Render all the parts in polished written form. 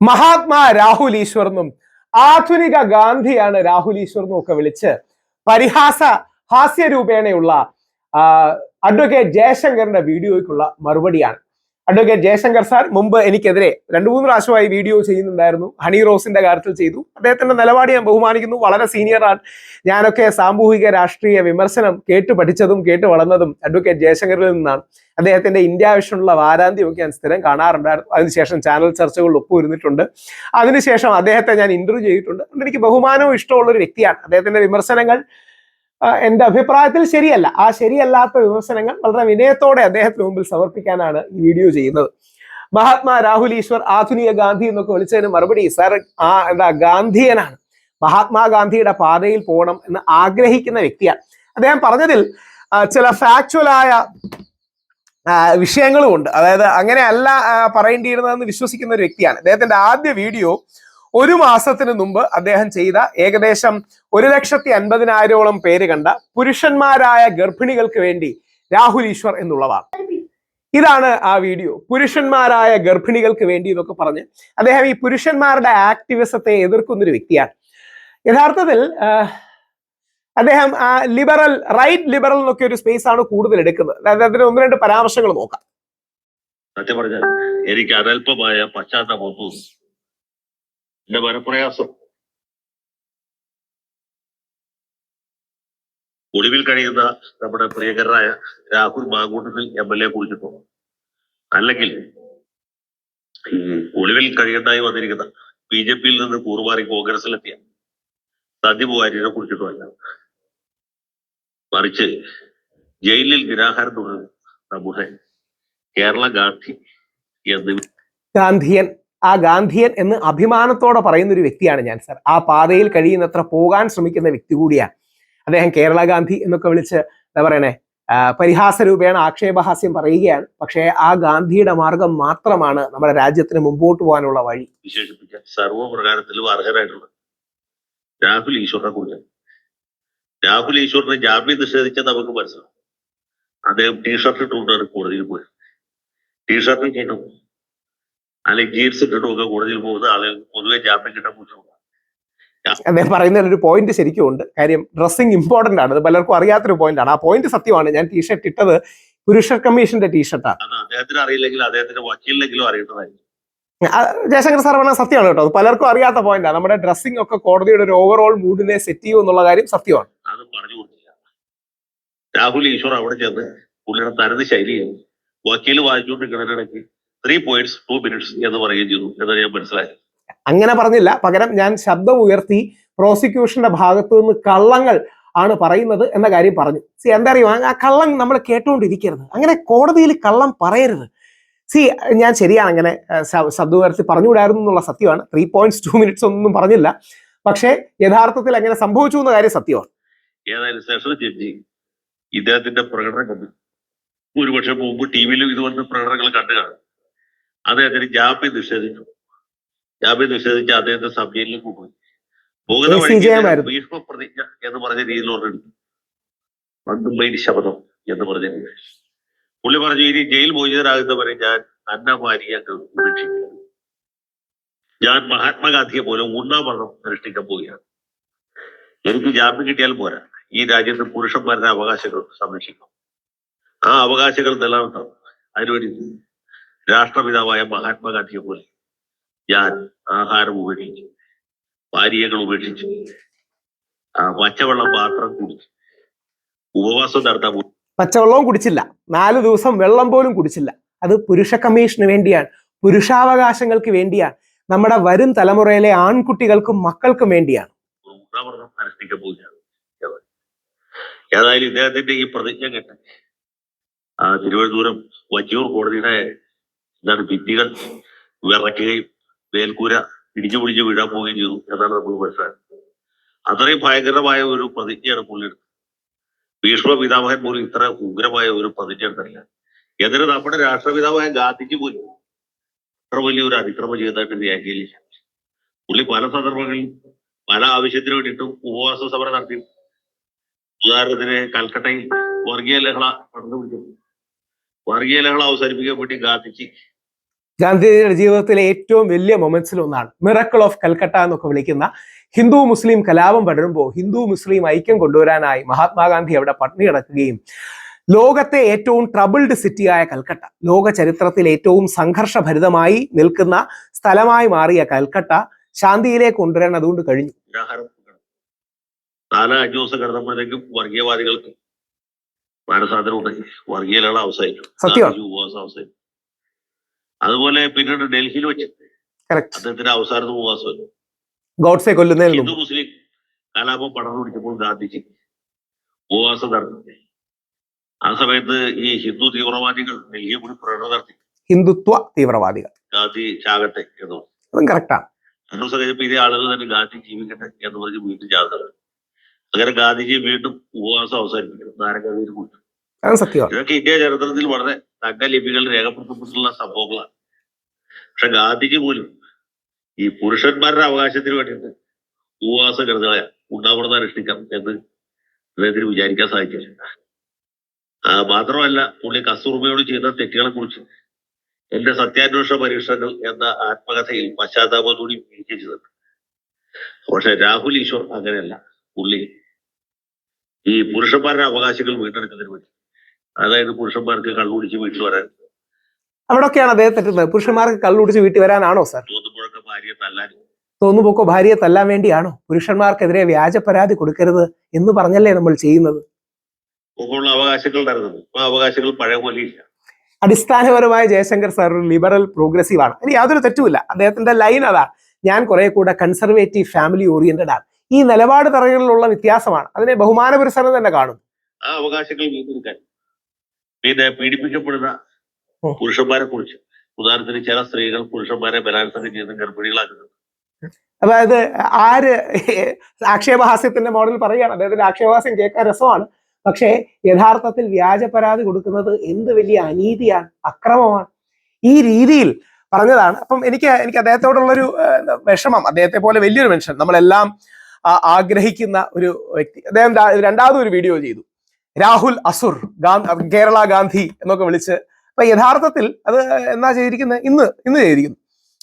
മഹാത്മാ രാഹുൽ ഈശ്വർ എന്നും ആധുനിക ഗാന്ധിയാണ് രാഹുൽ ഈശ്വർ എന്നും ഒക്കെ വിളിച്ച് ഹാസ്യരൂപേണയുള്ള അഡ്വക്കേറ്റ് ജയശങ്കറിന്റെ വീഡിയോയ്ക്കുള്ള മറുപടിയാണ്. അഡ്വക്കേറ്റ് ജയശങ്കർ സാർ മുമ്പ് എനിക്കെതിരെ 2-3 പ്രാവശ്യമായി വീഡിയോ ചെയ്യുന്നുണ്ടായിരുന്നു. ഹണി റോസിന്റെ കാര്യത്തിൽ ചെയ്തു. അദ്ദേഹത്തിന്റെ നിലപാട് ഞാൻ ബഹുമാനിക്കുന്നു. വളരെ സീനിയറാണ്. ഞാനൊക്കെ സാമൂഹിക രാഷ്ട്രീയ വിമർശനം കേട്ട് പഠിച്ചതും കേട്ട് വളർന്നതും അഡ്വക്കേറ്റ് ജയശങ്കറിൽ നിന്നാണ്. അദ്ദേഹത്തിന്റെ ഇന്ത്യ വിഷനുള്ള വാരാന്ത്യമൊക്കെ ഞാൻ സ്ഥിരം കാണാറുണ്ടായിരുന്നു. അതിനുശേഷം ചാനൽ ചർച്ചകളിൽ ഒപ്പുവരുന്നിട്ടുണ്ട്. അതിനുശേഷം അദ്ദേഹത്തെ ഞാൻ ഇന്റർവ്യൂ ചെയ്തിട്ടുണ്ട്. എനിക്ക് ബഹുമാനവും ഇഷ്ടമുള്ള ഒരു വ്യക്തിയാണ്. അദ്ദേഹത്തിന്റെ വിമർശനങ്ങൾ എന്റെ അഭിപ്രായത്തിൽ ശരിയല്ല. ആ ശരിയല്ലാത്ത വിമർശനങ്ങൾ വളരെ വിനയത്തോടെ അദ്ദേഹത്തിന് മുമ്പിൽ സമർപ്പിക്കാനാണ് ഈ വീഡിയോ ചെയ്യുന്നത്. മഹാത്മാ രാഹുൽ ഈശ്വർ ആധുനിക ഗാന്ധി എന്നൊക്കെ വിളിച്ചതിന് മറുപടി, സാർ ഗാന്ധിയനാണ്, മഹാത്മാഗാന്ധിയുടെ പാതയിൽ പോകണം എന്ന് ആഗ്രഹിക്കുന്ന വ്യക്തിയാണ്. അദ്ദേഹം പറഞ്ഞതിൽ ചില ഫാക്ച്വലായ വിഷയങ്ങളും ഉണ്ട്. അതായത് അങ്ങനെയല്ല പറയേണ്ടിയിരുന്നതെന്ന് വിശ്വസിക്കുന്ന ഒരു വ്യക്തിയാണ്. അദ്ദേഹത്തിന്റെ ആദ്യ വീഡിയോ 1 മാസത്തിന് മുമ്പ് അദ്ദേഹം ചെയ്ത ഏകദേശം 1,50,000-ഓളം പേര് കണ്ട പുരുഷന്മാരായ ഗർഭിണികൾക്ക് വേണ്ടി രാഹുൽ ഈശ്വർ എന്നുള്ളതാണ്. ഇതാണ് ആ വീഡിയോ. പുരുഷന്മാരായ ഗർഭിണികൾക്ക് വേണ്ടി എന്നൊക്കെ പറഞ്ഞ് അദ്ദേഹം ഈ പുരുഷന്മാരുടെ ആക്ടിവിസത്തെ എതിർക്കുന്നൊരു വ്യക്തിയാണ്. യഥാർത്ഥത്തിൽ അദ്ദേഹം റൈറ്റ് ലിബറൽ എന്നൊക്കെ ഒരു സ്പേസ് ആണ് കൂടുതൽ എടുക്കുന്നത്. അദ്ദേഹത്തിന് 1-2 പരാമർശങ്ങൾ നോക്കാം. സത്യം പറഞ്ഞാൽ എനിക്ക് അനൽപമായ പശ്ചാത്തലവും എന്റെ മനപ്രയാസം ഒളിവിൽ കഴിയുന്ന നമ്മുടെ പ്രിയകരനായ രാഹുൽ മാങ്കൂട്ടത്തിൽ MLA കുറിച്ചിട്ടോ, അല്ലെങ്കിൽ ഒളിവിൽ കഴിയേണ്ടായി വന്നിരിക്കുന്ന BJP-യിൽ നിന്ന് കൂറുമാറി കോൺഗ്രസിലെത്തിയ സന്ദീപ് വാര്യരെ കുറിച്ചിട്ടോ അല്ല, മറിച്ച് ജയിലിൽ നിരാഹാരം തുടരുന്ന നമ്മുടെ കേരള ഗാന്ധി ഗാന്ധിയൻ എന്ന് അഭിമാനത്തോടെ പറയുന്ന ഒരു വ്യക്തിയാണ് ഞാൻ, സാർ. ആ പാതയിൽ കഴിയുന്നത്ര പോകാൻ ശ്രമിക്കുന്ന വ്യക്തി കൂടിയാണ് അദ്ദേഹം. കേരള ഗാന്ധി എന്നൊക്കെ വിളിച്ച് എന്താ പറയണേ, പരിഹാസ രൂപേണ ആക്ഷേപഹാസ്യം പറയുകയാണ്. പക്ഷേ ആ ഗാന്ധിയുടെ മാർഗം മാത്രമാണ് നമ്മുടെ രാജ്യത്തിന് മുമ്പോട്ട് പോകാനുള്ള വഴി. വിശേഷിപ്പിക്കാൻ സർവ്വപ്രകാരത്തിലും അർഹരായിട്ടുള്ള രാഹുൽ ഈശ്വറിനെ കുറിച്ച്, രാഹുൽ ഈശ്വറിനെ ജാമ്യം നിഷേധിച്ച നമുക്ക് മനസ്സിലാവും. അദ്ദേഹം ടീഷർട്ട് ഇട്ടുകൊണ്ടാണ് കോടതിയിൽ പോയത്. ടീഷർട്ട് ഇട്ടിട്ടും അല്ലെങ്കിൽ ജീൻസ് ഇട്ടിട്ടും ഒക്കെ കോടതിയിൽ പോകുന്ന ആളുകൾ പൊതുവെ ജാമ്യം കിട്ടാൻ ബുദ്ധിമുട്ടാണ്. അദ്ദേഹം പറയുന്നതിൽ ഒരു പോയിന്റ് ശരിക്കും ഉണ്ട്. കാര്യം ഡ്രസ്സിങ് ഇമ്പോർട്ടന്റ് ആണ്. അത് പലർക്കും അറിയാത്തൊരു പോയിന്റ് ആണ്. ആ പോയിന്റ് സത്യമാണ്. ഞാൻ ടീഷർട്ട് ഇട്ടത് പുരുഷ കമ്മീഷന്റെ ടീഷർട്ടാണ്. അദ്ദേഹത്തിന് അറിയില്ലെങ്കിൽ അദ്ദേഹത്തിന്റെ വക്കീലിനെങ്കിലും അറിയേണ്ടതായിരുന്നു. ജയശങ്കർ സാർ പറഞ്ഞ സത്യമാണ് കേട്ടോ. അത് പലർക്കും അറിയാത്ത പോയിന്റാണ്. നമ്മുടെ ഡ്രസ്സിംഗ് ഒക്കെ കോടതിയുടെ ഒരു ഓവറോൾ മൂഡിനെ സെറ്റ് ചെയ്യും എന്നുള്ള കാര്യം സത്യമാണ്. അത് പറഞ്ഞു കൊടുത്തില്ല. രാഹുൽ ഈശ്വർ അവിടെ ചെന്ന് പുള്ളിയുടെ തനത് ശൈലിയും വക്കീൽ വായിച്ചുകൊണ്ടിരിക്കുന്നതിനിടയ്ക്ക് 3 points 2 minutes എന്ന് പറയുകയും ചെയ്തു എന്നാണ് ഞാൻ മനസ്സിലായത്. അങ്ങനെ പറഞ്ഞില്ല. പകരം ഞാൻ ശബ്ദം ഉയർത്തി പ്രോസിക്യൂഷന്റെ ഭാഗത്തു നിന്ന് കള്ളങ്ങൾ ആണ് പറയുന്നത് എന്ന കാര്യം പറഞ്ഞു. എന്താ അറിയുമോ, ആ കള്ളം നമ്മൾ കേട്ടുകൊണ്ടിരിക്കരുത്. അങ്ങനെ കോടതിയിൽ കള്ളം പറയരുത്. ഞാൻ ശരിയാണ്, അങ്ങനെ ശബ്ദം ഉയർത്തി പറഞ്ഞുകൂടായിരുന്നു എന്നുള്ള സത്യമാണ്. 3 points 2 minutes ഒന്നും പറഞ്ഞില്ല. പക്ഷേ യഥാർത്ഥത്തിൽ അങ്ങനെ സംഭവിച്ചു എന്ന കാര്യം സത്യമാണ്. ഏതായാലും സെഷൻ ജഡ്ജി ഇദ്ദേഹത്തിന്റെ പ്രകടനം കണ്ടു. ഒരുപക്ഷെ മുമ്പ് TV-ലും ഇതുപോലത്തെ പ്രകടനങ്ങൾ കണ്ടു കാണും. അദ്ദേഹത്തിന് ജാമ്യം നിഷേധിച്ചു. ജാമ്യം നിഷേധിച്ച് അദ്ദേഹത്തെ സബ് ജയിലിൽ കൊണ്ടുപോയി. പോകുന്ന വഴിക്ക് ഭീഷ്മപ്രതിജ്ഞ എന്ന് പറഞ്ഞ രീതിയിൽ ഓർഡെടുത്തു. പണ്ടുമ്പൈന് ശബ്ദം എന്ന് പറഞ്ഞ രീതി പുള്ളി പറഞ്ഞു, ഇനി ജയിൽ മോചിതരാകുന്നവരെ ഞാൻ അന്നമാരിയൊക്കെ ഉപേക്ഷിക്കുന്നു. ഞാൻ മഹാത്മാഗാന്ധിയെ പോലെ ഉണ്ണാമരണം അനുഷ്ഠിക്കാൻ പോവുകയാണ്. എനിക്ക് ജാമ്യം കിട്ടിയാൽ പോരാ, ഈ രാജ്യത്ത് പുരുഷന്മാരുടെ അവകാശങ്ങൾ സംരക്ഷിക്കണം. ആ അവകാശങ്ങൾ നിലനിർത്തണം. അതിനുവേണ്ടി രാഷ്ട്രപിതാവായ മഹാത്മാഗാന്ധിയെ പോലെ ഞാൻ ആഹാരം ഉപേക്ഷിച്ചു, പാനീയങ്ങൾ ഉപേക്ഷിച്ചു, പച്ചവെള്ളം മാത്രം കുടിച്ചു, ഉപവാസം നടത്താൻ പച്ചവെള്ളവും കുടിച്ചില്ല, 4 ദിവസം വെള്ളം പോലും കുടിച്ചില്ല. അത് പുരുഷ കമ്മീഷന് വേണ്ടിയാണ്, പുരുഷാവകാശങ്ങൾക്ക് വേണ്ടിയാണ്, നമ്മുടെ വരും തലമുറയിലെ ആൺകുട്ടികൾക്കും മക്കൾക്കും വേണ്ടിയാണ്. അനുഷ്ഠിക്കാൻ പോവുകയാണ്. ഏതായാലും ഇദ്ദേഹത്തിന്റെ ഈ പ്രതിജ്ഞ കേട്ട് തിരുവനന്തപുരം വഞ്ചിയൂർ കോടതിയുടെ ഭിത്തികൾ വിറയ്ക്കുകയും മേൽക്കൂര ഇടിച്ചു പിടിച്ച് വീഴാൻ പോവുകയും ചെയ്തു എന്നാണ് നമുക്ക് മനസ്സിലാക്കുന്നത്. അത്രയും ഭയങ്കരമായ ഒരു പ്രതിജ്ഞയാണ് പുള്ളിയെടുത്തത്. ഭീഷ്മ പിതാമഹൻ പോലും ഇത്ര ഉഗ്രമായ ഒരു പ്രതിജ്ഞ എടുത്തില്ല. എന്നിട്ട് നമ്മുടെ രാഷ്ട്രപിതാവായ ഗാന്ധിജി പോലും അത്ര വലിയൊരു അതിക്രമം ചെയ്തതായിട്ട് വ്യാഖ്യാനില്ല. പുള്ളി പല സന്ദർഭങ്ങളിൽ പല ആവശ്യത്തിന് വേണ്ടിയിട്ടും ഉപവാസ സമരം നടത്തി. ഉദാഹരണത്തിന് കൽക്കട്ടയിൽ വർഗീയ ലഹള നടന്നുപിടിച്ചു. വർഗീയ ലഹള അവസാനിപ്പിക്കാൻ വേണ്ടി ഗാന്ധിജി ഗാന്ധിജിയുടെ ജീവിതത്തിലെ ഏറ്റവും വലിയ മൊമെന്റ്സിൽ ഒന്നാണ് മിറക്കിൾ ഓഫ് കൽക്കട്ട എന്നൊക്കെ വിളിക്കുന്ന ഹിന്ദു മുസ്ലിം കലാപം പടരുമ്പോൾ ഹിന്ദു മുസ്ലിം ഐക്യം കൊണ്ടുവരാനായി മഹാത്മാഗാന്ധി അവിടെ പട്ടിണി കിടക്കുകയും ലോകത്തെ ഏറ്റവും ട്രബിൾഡ് സിറ്റിയായ കൽക്കട്ട, ലോക ചരിത്രത്തിൽ ഏറ്റവും സംഘർഷഭരിതമായി നിൽക്കുന്ന സ്ഥലമായി മാറിയ കൽക്കട്ട ശാന്തിയിലേക്ക് കൊണ്ടുവരാൻ അതുകൊണ്ട് കഴിഞ്ഞു. 4-5 ദിവസം കിടന്നപ്പോഴത്തേക്കും വർഗീയവാദികൾക്ക് മാനസാന്തരം ഉണ്ടെങ്കിൽ വർഗീയതകൾ അവസാനിച്ചു, ഉപവാസം അവസാനിച്ചു. അതുപോലെ പിന്നീട് ഡൽഹിയിൽ വെച്ച് അദ്ദേഹത്തിന്റെ അവസാനത്തെ ഉപവാസമല്ലോ ഗോഡ്സെ കൊല്ലുന്നതിന് ഹിന്ദു മുസ്ലിം കലാപം പടർന്നു പിടിച്ചപ്പോൾ ഗാന്ധിജി ഉപവാസം നടത്തി. ആ സമയത്ത് ഈ ഹിന്ദു തീവ്രവാദികൾ ഡൽഹിയെ കൂടി പ്രകടനം നടത്തി. ഹിന്ദുത്വ തീവ്രവാദികൾ ഗാന്ധി ചാകട്ടെ എന്ന് കറക്റ്റാണ്. 2 ദിവസം കഴിഞ്ഞപ്പോൾ ഇതേ ആളുകൾ തന്നെ ഗാന്ധി ജീവിക്കട്ടെ എന്ന് പറഞ്ഞ് വീണ്ടും ജാഥ. അങ്ങനെ ഗാന്ധിജി വീണ്ടും ഉപവാസം അവസാനിപ്പിക്കും, നാരകവീര് കൂട്ടും. ഇതൊക്കെ ഇന്ത്യ ചരിത്രത്തിൽ വളരെ തങ്കലിപികൾ രേഖപ്പെടുത്തപ്പെട്ടുള്ള സംഭവങ്ങളാണ്. പക്ഷെ ഗാന്ധിജി പോലും ഈ പുരുഷന്മാരുടെ അവകാശത്തിന് വേണ്ടിയിട്ട് ഉപവാസ കരുതകളെ ഉണ്ടാവണം അനുഷ്ഠിക്കാം എന്ന് അദ്ദേഹത്തിന് വിചാരിക്കാൻ സാധിച്ചില്ല. മാത്രമല്ല പുള്ളി കസ്തൂർബയോട് ചെയ്ത തെറ്റുകളെ കുറിച്ച് എന്റെ സത്യാന്വേഷണ പരീക്ഷകൾ എന്ന ആത്മകഥയിൽ പശ്ചാത്താപത്തോടെ ചെയ്തിട്ടുണ്ട്. പക്ഷെ രാഹുൽ ഈശ്വർ അങ്ങനെയല്ല. പുള്ളി ഈ പുരുഷന്മാരുടെ അവകാശങ്ങൾ വീണ്ടെടുക്കുന്നതിന് വേണ്ടി, അതായത് പുരുഷന്മാർക്ക് കള്ളുടിച്ച് വീട്ടിൽ വരാൻ, അവിടൊക്കെയാണ് അദ്ദേഹം തെറ്റുന്നത്. പുരുഷന്മാർക്ക് കള്ളുടിച്ച് വീട്ടിൽ വരാനാണോ സാർ? തോന്നുമ്പോഴൊക്കെ ഭാര്യയെ തല്ലാൻ, തോന്നുമ്പോഴൊക്കെ ഭാര്യയെ തല്ലാൻ വേണ്ടിയാണോ? പുരുഷന്മാർക്കെതിരെ വ്യാജ പരാതി കൊടുക്കരുത് എന്ന് പറഞ്ഞല്ലേ നമ്മൾ ചെയ്യുന്നത്? അവകാശങ്ങൾ നടന്നത്. ഇപ്പൊ അവകാശങ്ങൾ പഴയ പോലെ ഇല്ല. അടിസ്ഥാനപരമായ ജയശങ്കർ സാർ ഒരു ലിബറൽ പ്രോഗ്രസീവ് ആണ്. ഇനി യാതൊരു തെറ്റുമില്ല. അദ്ദേഹത്തിന്റെ ലൈൻ അതാണ്, ഞാൻ കുറെ കൂടെ കൺസർവേറ്റീവ് ഫാമിലി ഓറിയന്റഡ് ആണ്. ഈ നിലപാട് തറകളിലുള്ള വ്യത്യാസമാണ്. അതിനെ ബഹുമാന പുരസ്സരം തന്നെ കാണും. ആ അവകാശങ്ങൾ വീണ്ടെടുക്കാൻ പിന്നെ പീഡിപ്പിക്കപ്പെടുന്ന പുരുഷന്മാരെ കുറിച്ച് ഉദാഹരണത്തിന് ചില സ്ത്രീകൾ പുരുഷന്മാരെ ബലാത്സംഗം ചെയ്ത് ഗർഭിണികളാക്കുന്നത്. അതായത് ആര് ആക്ഷേപഹാസ്യത്തിന്റെ മോഡൽ പറയുകയാണ്. അദ്ദേഹത്തിന്റെ ആക്ഷേപഹാസ്യം കേൾക്കാൻ രസമാണ്. പക്ഷേ യഥാർത്ഥത്തിൽ വ്യാജ പരാതി കൊടുക്കുന്നത് എന്ത് വലിയ അനീതിയാണ്, അക്രമമാണ്. ഈ രീതിയിൽ പറഞ്ഞതാണ്. അപ്പം എനിക്ക് അദ്ദേഹത്തോടുള്ളൊരു വിഷമം, അദ്ദേഹത്തെ പോലെ വലിയൊരു മനുഷ്യൻ നമ്മളെല്ലാം ആഗ്രഹിക്കുന്ന ഒരു വ്യക്തി. അദ്ദേഹം രണ്ടാമത് ഒരു വീഡിയോ ചെയ്തു, രാഹുൽ അസുർ കേരള ഗാന്ധി എന്നൊക്കെ വിളിച്ച്. അപ്പൊ യഥാർത്ഥത്തിൽ അത് എന്നാ ചെയ്തിരിക്കുന്നത്, ഇന്ന് ചെയ്തിരിക്കുന്നു.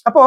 അപ്പോ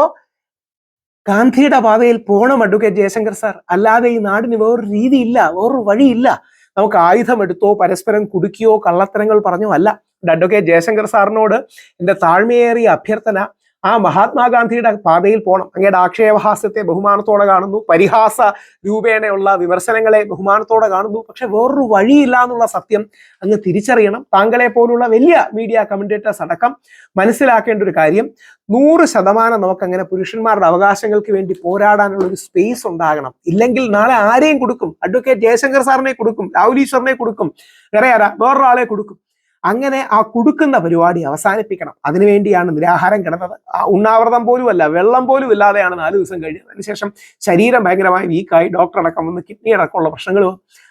ഗാന്ധിയുടെ പാതയിൽ പോണം അഡ്വക്കേറ്റ് ജയശങ്കർ സാർ. അല്ലാതെ ഈ നാടിന് വേറൊരു രീതിയില്ല, വേറൊരു വഴിയില്ല. നമുക്ക് ആയുധമെടുത്തോ പരസ്പരം കുടുക്കിയോ കള്ളത്തരങ്ങൾ പറഞ്ഞോ അല്ല. അഡ്വക്കേറ്റ് ജയശങ്കർ സാറിനോട് എൻ്റെ താഴ്മയേറിയ അഭ്യർത്ഥന, ആ മഹാത്മാഗാന്ധിയുടെ പാതയിൽ പോകണം. അങ്ങയുടെ ആക്ഷേപഹാസ്യത്തെ ബഹുമാനത്തോടെ കാണുന്നു, പരിഹാസ രൂപേണയുള്ള വിമർശനങ്ങളെ ബഹുമാനത്തോടെ കാണുന്നു. പക്ഷെ വേറൊരു വഴിയില്ല എന്നുള്ള സത്യം അങ്ങ് തിരിച്ചറിയണം. താങ്കളെ പോലുള്ള വലിയ മീഡിയ കമന്റേറ്റേഴ്സ് അടക്കം മനസ്സിലാക്കേണ്ട ഒരു കാര്യം, 100% നമുക്കങ്ങനെ പുരുഷന്മാരുടെ അവകാശങ്ങൾക്ക് വേണ്ടി പോരാടാനുള്ള ഒരു സ്പേസ് ഉണ്ടാകണം. ഇല്ലെങ്കിൽ നാളെ ആരെയും കൊടുക്കും. അഡ്വക്കേറ്റ് ജയശങ്കർ സാറിനെ കൊടുക്കും, രാഹുൽ ഈശ്വറിനെ കൊടുക്കും, വേറൊരാളെ കൊടുക്കും. അങ്ങനെ ആ കൊടുക്കുന്ന പരിപാടി അവസാനിപ്പിക്കണം. അതിനുവേണ്ടിയാണ് നിരാഹാരം കിടന്നത്. ഉണ്ണാവൃതം പോലുമല്ല, വെള്ളം പോലും ഇല്ലാതെയാണ് 4 ദിവസം കഴിഞ്ഞത്. അതിനുശേഷം ശരീരം ഭയങ്കരമായി വീക്കായി, ഡോക്ടർ അടക്കം വന്ന് കിഡ്നി അടക്കമുള്ള പ്രശ്നങ്ങൾ.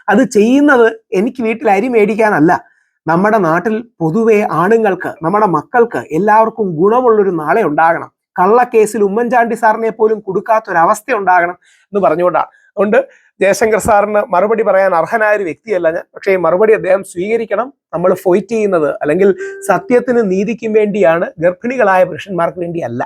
അത് ചെയ്യുന്നത് എനിക്ക് വീട്ടിൽ അരി മേടിക്കാനല്ല. നമ്മുടെ നാട്ടിൽ പൊതുവെ ആണുങ്ങൾക്ക്, നമ്മുടെ മക്കൾക്ക് എല്ലാവർക്കും ഗുണമുള്ളൊരു നാളെ ഉണ്ടാകണം. കള്ളക്കേസിൽ ഉമ്മൻചാണ്ടി സാറിനെ പോലും കൊടുക്കാത്തൊരവസ്ഥ ഉണ്ടാകണം എന്ന് പറഞ്ഞുകൊണ്ടാണ്. അതുകൊണ്ട് ജയശങ്കർ സാറിന് മറുപടി പറയാൻ അർഹനായ ഒരു വ്യക്തിയല്ല ഞാൻ. പക്ഷേ ഈ മറുപടി അദ്ദേഹം സ്വീകരിക്കണം. നമ്മൾ ഫൈറ്റ് ചെയ്യുന്നത് അല്ലെങ്കിൽ സത്യത്തിനും നീതിക്കും വേണ്ടിയാണ്, ഗർഭിണികളായ പുരുഷന്മാർക്ക് വേണ്ടിയല്ല.